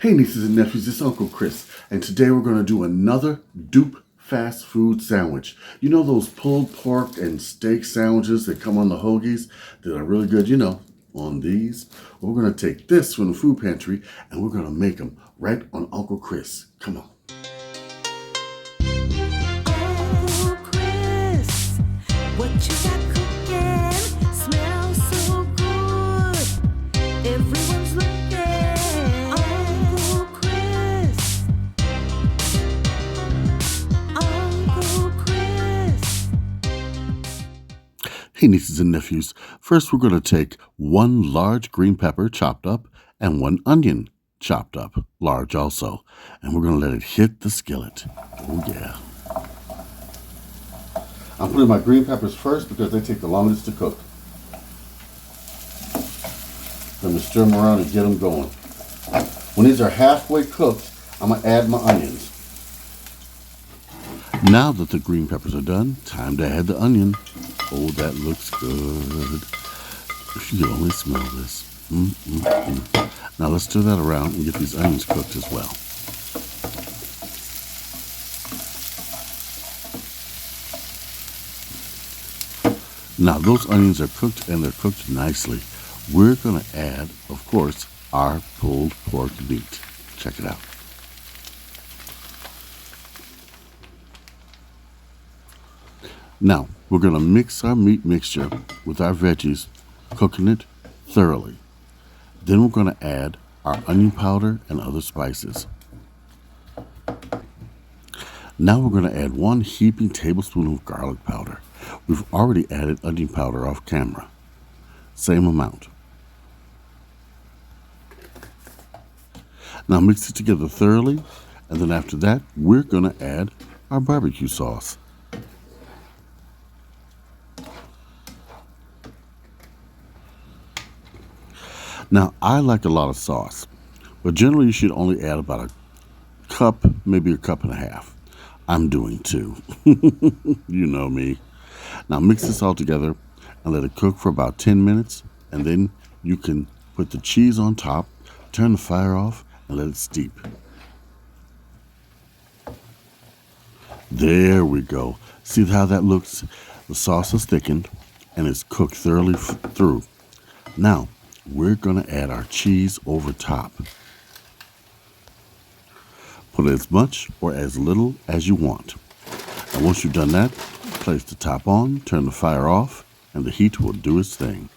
Hey nieces and nephews, it's Uncle Chris, and today we're going to do another dupe fast food sandwich. You know those pulled pork and steak sandwiches that come on the hoagies that are really good, on these? Well, we're going to take this from the food pantry and we're going to make them right on Uncle Chris. Come on. Uncle Chris, what you got cooking? Smells so good. Everyone's looking. Uncle Chris. Uncle Chris. Hey nieces and nephews, first we're going to take one large green pepper chopped up and one onion chopped up, large also, and we're going to let it hit the skillet. Oh yeah. I'm putting my green peppers first because they take the longest to cook. I'm going to stir them around and get them going. When these are halfway cooked, I'm going to add my onions. Now that the green peppers are done, time to add the onion. Oh, that looks good. If you could only smell this. Now let's stir that around and get these onions cooked as well. Now those onions are cooked and they're cooked nicely. We're going to add, of course, our pulled pork meat. Check it out. Now, we're going to mix our meat mixture with our veggies, cooking it thoroughly. Then we're going to add our onion powder and other spices. Now we're going to add 1 heaping tablespoon of garlic powder. We've already added onion powder off camera. Same amount. Now mix it together thoroughly, and then after that, we're going to add our barbecue sauce. Now, I like a lot of sauce, but generally you should only add about a cup, maybe a cup and a half. I'm doing 2. You know me. Now mix this all together and let it cook for about 10 minutes, and then you can put the cheese on top, turn the fire off, and let it steep. There we go. See how that looks? The sauce is thickened and it's cooked thoroughly through. Now, we're going to add our cheese over top. Put as much or as little as you want. And once you've done that, place the top on, turn the fire off, and the heat will do its thing.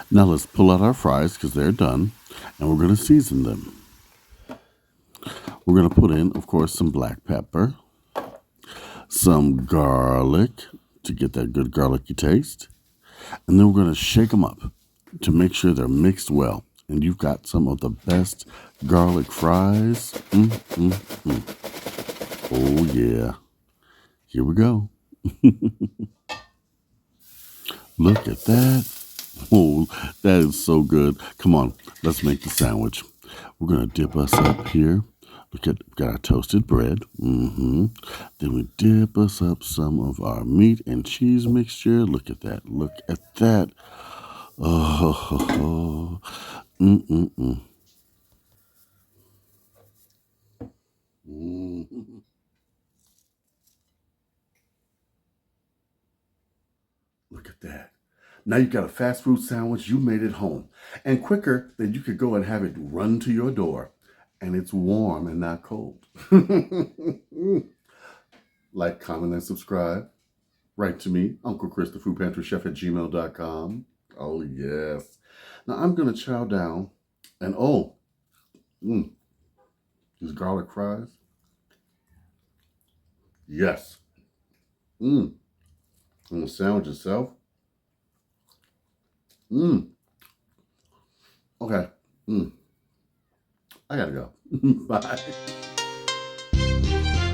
Now let's pull out our fries because they're done, and we're going to season them. We're going to put in, of course, some black pepper, some garlic to get that good garlicky taste, and then we're going to shake them up to make sure they're mixed well. And you've got some of the best garlic fries. Oh yeah. Here we go. Look at that. Oh, that is so good. Come on, let's make the sandwich. We're going to dip us up here. Look at, we've got our toasted bread. Then we dip us up some of our meat and cheese mixture. Look at that. Look at that. Oh, Look at that. Now you've got a fast food sandwich you made at home, and quicker than you could go and have it run to your door. And it's warm and not cold. Like, comment, and subscribe. Write to me, Uncle Chris, the Food Pantry Chef at gmail.com. Oh, yes. Now I'm going to chow down. And these garlic fries. Yes. And the sandwich itself. Okay. I gotta go. Bye.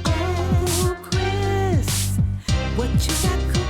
Uncle Chris, what you got cooking?